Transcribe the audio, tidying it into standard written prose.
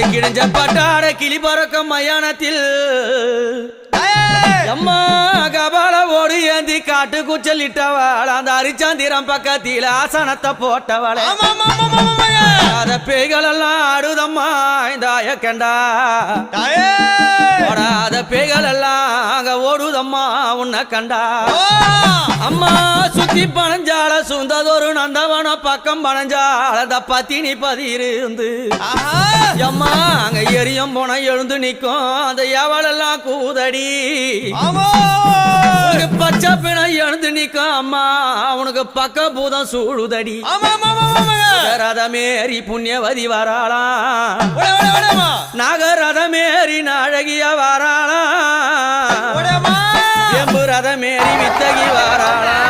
கிழிஞ்ச பட்டாட கிளி பறக்கும் மயானத்தில் அம்மா கபால ஓடி ஏந்தி காட்டு குச்சலிட்டவள் அந்த அரிச்சந்திரம் பக்கத்தில் ஆசனத்தை போட்டவள் அத பேய்கள் எல்லாம் ஆடுதம்மா இந்த கண்டா ஓடாத பேய்கள் எல்லாம் அங்க ஓடுதம்மா உன்னை கண்டா அம்மா சுத்தி பனஞ்சால சுந்ததொரு நந்தவன பக்கம் பனஞ்சால அந்த பத்தினி பதியிருந்து அம்மா அங்க எரியும் போன எழுந்து நிக்கும் அந்த எவளெல்லாம் கூதடி பச்சை பிணை எழுந்து நிக்கும் அம்மா அவனுக்கு பக்க பூதம் சூழுதடி ரதமேறி புண்ணியவதி வராளாம் நாகரதமேறி நாழகிய வராளாம் எம்பு ரதமேறி வித்தகி வராளாம்